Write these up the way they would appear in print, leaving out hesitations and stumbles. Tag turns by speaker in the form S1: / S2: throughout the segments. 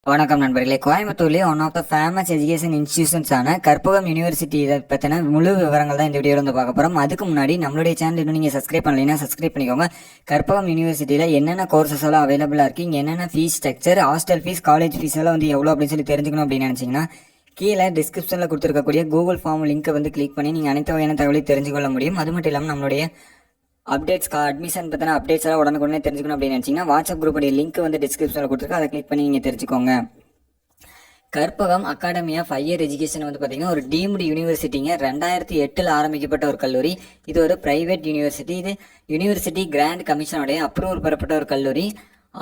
S1: வணக்கம் நண்பர்களே. கோயம்புத்தூர்லேயே one of the famous education இன்ஸ்டியூஷன்ஸான கற்பகம் யூனிவர்சிட்டி இதை பற்றின முழு விவரங்கள் தான் இந்த வீடியோவில் வந்து பார்க்க போகிறோம். அதுக்கு முன்னாடி நம்மளுடைய சேனல் இன்னும் நீங்கள் சப்ஸ்கிரைப் பண்ணலைன்னா சப்ஸ்கிரைப் பண்ணிக்கோங்க. கற்பகம் யூனிவர்சிட்டியில் என்னென்ன கோர்சஸ் எல்லாம் அவைலபிளாக இருக்குது, இங்கே என்னென்ன fees structure, hostel fees, college fees எல்லாம் வந்து எவ்வளோ அப்படின்னு சொல்லி தெரிஞ்சுக்கணும் அப்படின்னு நினச்சிங்கன்னா கீழே டிஸ்கிரிப்ஷனில் கொடுத்துருக்கக்கூடிய கூகுள் ஃபார்ம் லிங்க்கை வந்து கிளிக் பண்ணி நீங்கள் அனைத்து வகையான தகவலையும் தெரிஞ்சுக்கொள்ள முடியும். அது மட்டும் இல்லாமல் நம்மளுடைய அப்டேட்ஸ் அட்மிஷன் பற்றின அப்டேட்ஸ் எல்லாம் உடனுக்குடனே தெரிஞ்சுக்கணும் அப்படின்னு நினச்சிங்கன்னா வாட்ஸ்அப் குரூப்புடைய லிங்க் வந்து டிஸ்கிரிப்ஷனில் கொடுத்துருக்கு, அதை கிளிக் பண்ணி நீங்கள் தெரிஞ்சுக்கோங்க. Karpagam academy of higher education வந்து பார்த்தீங்கன்னா ஒரு டீம்டு யூனிவர்சிட்டிங்க. 2008 ஆரம்பிக்கப்பட்ட ஒரு கல்லூரி. இது ஒரு பிரைவேட் யூனிவர்சிட்டி. இது யூனிவர்சிட்டி கிராண்ட் கமிஷனுடைய அப்ரூவல் பெறப்பட்ட ஒரு கல்லூரி.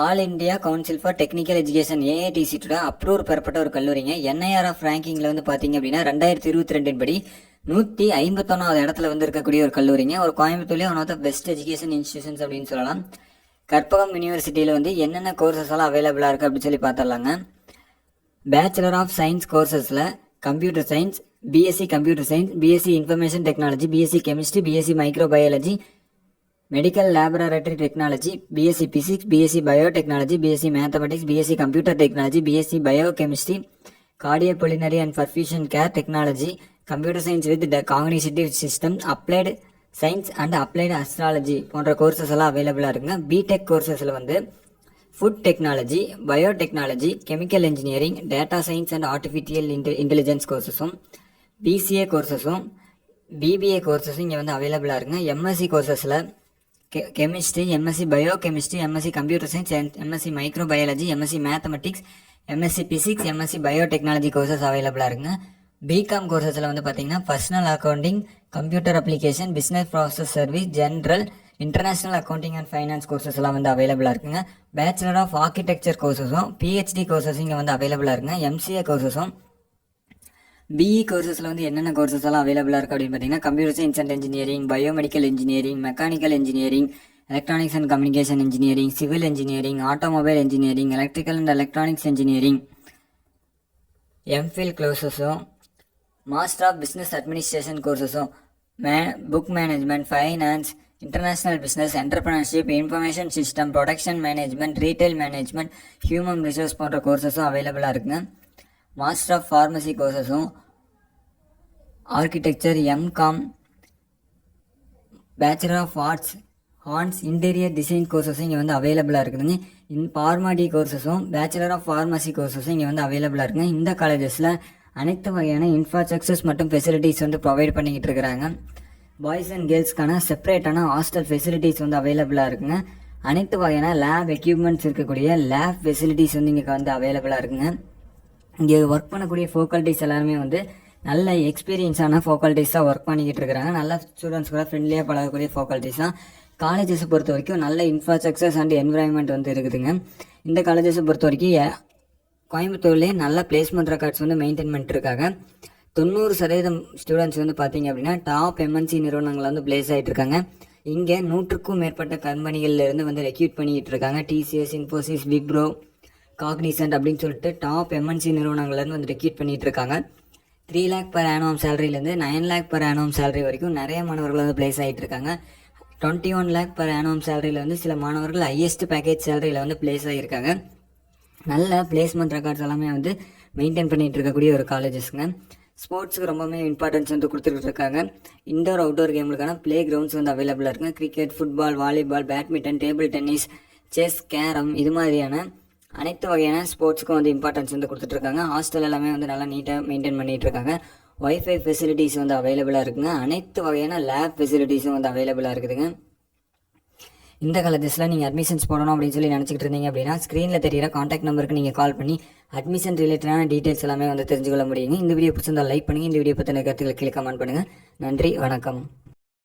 S1: All India council for technical education AITC approval பெறப்பட்ட ஒரு கல்லூரிங்க. NIRF ரேங்கிங்கில் வந்து பார்த்தீங்க அப்படின்னா 2022 படி 151வது இடத்துல வந்து இருக்கக்கூடிய ஒரு கல்லூரிங்க. ஒரு கோயம்புத்தூர்லேயே one of the best education institutions அப்படின்னு சொல்லலாம். கற்பகம் யூனிவர்சிட்டியில் வந்து என்னென்ன கோர்சஸ் எல்லாம் அவைலபிளாக இருக்குது அப்படின்னு சொல்லி பார்த்துடலாங்க. பேச்சுலர் ஆஃப் சயின்ஸ் கோர்சஸில் computer science, BSc computer science, BSc information technology, BSc chemistry, BSc microbiology, medical laboratory technology, BSc physics, BSc biotechnology, BSc mathematics, BSc computer technology, BSc biochemistry, cardiopulmonary and perfusion care technology, computer science with cognitive system, applied science and applied astrology போன்ற courses எல்லாம் அவைலபிளாக இருக்குங்க. B Tech கோர்சஸில் வந்து food technology, biotechnology, chemical engineering, data science and artificial intelligence கோர்சஸும், BCA கோர்சஸும், BBA கோர்சஸும் இங்கே வந்து அவைலபிளாக இருக்குங்க. MSc கோர்சஸில் chemistry, MSc biochemistry, MSc computer science, MSc microbiology, MSc mathematics, MSc physics, MSc biotechnology courses அவைலபிளாக இருக்குங்க. பிகாம் கோர்சஸில் வந்து பார்த்தீங்கன்னா personal accounting, computer application, business process service, general, international accounting and finance courses எல்லாம் வந்து அவைலபிளாக இருக்குங்க. பேச்சுலர் ஆஃப் ஆர்கிடெக்சர் கோர்சஸும் PhD கோர்சஸும் இங்கே வந்து அவைலபிளாக இருக்குங்க. MCA கோர்சஸும் BE கோர்சஸில் வந்து என்னென்ன கோர்சஸ் எல்லாம் அவைலபிளாக இருக்குது அப்படின்னு பார்த்தீங்கன்னா computer science and engineering, biomedical engineering, mechanical engineering, electronics and communication engineering, civil engineering, automobile engineering, electrical and electronics engineering, MPhil கோர்சஸும், மாஸ்டர் ஆஃப் பிஸ்னஸ் அட்மினிஸ்ட்ரேஷன் கோர்சஸும், book management, finance, international business, entrepreneurship, information system, production management, retail management, human resource போன்ற கோர்சஸும் அவைலபிளாக இருக்குங்க. Master of pharmacy கோர்சஸும், architecture, MCom, bachelor of arts interior design கோர்சஸும் இங்கே வந்து அவைலபிளாக இருக்குதுங்க. ஃபார்மாடி கோர்சஸும், பேச்சுலர் ஆஃப் ஃபார்மசி கோர்சஸும் இங்கே வந்து அவைலபிளாக இருக்குங்க. இந்த காலேஜஸில் அனைத்து வகையான இன்ஃப்ராஸ்ட்ரக்சர்ஸ் மற்றும் ஃபெசிலிட்டிஸ் வந்து ப்ரொவைட் பண்ணிக்கிட்டு இருக்கிறாங்க. பாய்ஸ் அண்ட் கேர்ள்ஸ்க்கான செப்பரேட்டான ஹாஸ்டல் ஃபெசிலிட்டிஸ் வந்து அவைலபிளாக இருக்குங்க. அனைத்து வகையான லேப் எக்யூப்மெண்ட்ஸ் இருக்கக்கூடிய லேப் ஃபெசிலிட்டிஸ் வந்து இங்கே வந்து அவைலபிளாக இருக்குங்க. இங்கே ஒர்க் பண்ணக்கூடிய ஃபேக்கல்ட்டிஸ் எல்லாருமே வந்து நல்ல எக்ஸ்பீரியன்ஸான ஃபேக்கல்ட்டிஸாக ஒர்க் பண்ணிக்கிட்டு இருக்கிறாங்க. நல்ல ஸ்டூடெண்ட்ஸ் கூட ஃப்ரெண்ட்லியாக பழகக்கூடிய ஃபேக்கல்ட்டிஸ் தான். காலேஜஸை பொறுத்த வரைக்கும் நல்ல இன்ஃப்ராஸ்ட்ரக்சர்ஸ் அண்ட் என்விரான்மெண்ட் வந்து இருக்குதுங்க. இந்த காலேஜஸை பொறுத்த வரைக்கும் கோயம்புத்தூர்லேயே நல்ல பிளேஸ்மெண்ட் ரெக்கார்ட்ஸ் வந்து மெயின்டைன் பண்ணிட்டுருக்காங்க. 90% ஸ்டூடெண்ட்ஸ் வந்து பார்த்தீங்க அப்படின்னா டாப் MNC நிறுவனங்கள் வந்து பிளேஸ் ஆகிட்டு இருக்காங்க. இங்கே 100க்கும் மேற்பட்ட கம்பெனிகள்லேருந்து வந்து ரெக்யூட் பண்ணிக்கிட்டு இருக்காங்க. TCS, இன்ஃபோசிஸ், விப்ரோ, காக்னிசன்ட் அப்படின்னு சொல்லிட்டு டாப் MNC நிறுவனங்கள்லேருந்து வந்து ரெக்யூட் பண்ணிகிட்டு இருக்காங்க. 3 lakh per annum சேலரியிலேருந்து 9 lakh per annum salary வரைக்கும் நிறைய மாணவர்கள் வந்து பிளேஸ் ஆகிட்டு இருக்காங்க. 21 lakh per annum சேலரியில் வந்து சில மாணவர்கள் ஹையஸ்ட் பேக்கேஜ் சேலரியில் வந்து பிளேஸ் ஆகியிருக்காங்க. நல்ல பிளேஸ்மெண்ட் ரெக்கார்ட்ஸ் எல்லாமே வந்து மெயின்டைன் பண்ணிகிட்டு இருக்கக்கூடிய ஒரு காலேஜஸ்ங்க. ஸ்போர்ட்ஸுக்கு ரொம்பவே இம்பார்ட்டன்ஸ் வந்து கொடுத்துட்டு இருக்காங்க. இன்டோர் அவுட்டோர் கேமுக்கான ப்ளே கிரவுண்ட்ஸ் வந்து அவைலபிளாக இருக்குங்க. Cricket, football, volleyball, badminton, table tennis, chess, carrom இது மாதிரியான அனைத்து வகையான ஸ்போர்ட்ஸுக்கும் வந்து இம்பார்ட்டன்ஸ் வந்து கொடுத்துட்ருக்காங்க. ஹாஸ்டல் எல்லாமே வந்து நல்லா நீட்டாக மெயின்டைன் பண்ணிகிட்டு இருக்காங்க. வைஃபை ஃபெசிலிட்டிஸ் வந்து அவைலபிளாக இருக்குங்க. அனைத்து வகையான லேப் ஃபெசிலிட்டிஸும் வந்து அவைலபிளாக இருக்குதுங்க. இந்த காலேஜஸில் நீங்கள் அட்மிஷன்ஸ் போடணும் அப்படின்னு சொல்லி நினச்சிக்கிட்டு இருந்தீங்க அப்படின்னா ஸ்க்ரீனில் தெரியிற காண்டாக்ட் நம்பருக்கு நீங்கள் கால் பண்ணி அட்மிஷன் ரிலேட்டடான டீட்டெயில்ஸ் எல்லாமே வந்து தெரிஞ்சுக்கொள்ள முடியுங்க. இந்த வீடியோ பிடிச்சிருந்தால் லைக் பண்ணுங்கள். இந்த வீடியோ பற்றின கருத்துக்களை கீழே கமெண்ட் பண்ணுங்கள். நன்றி, வணக்கம்.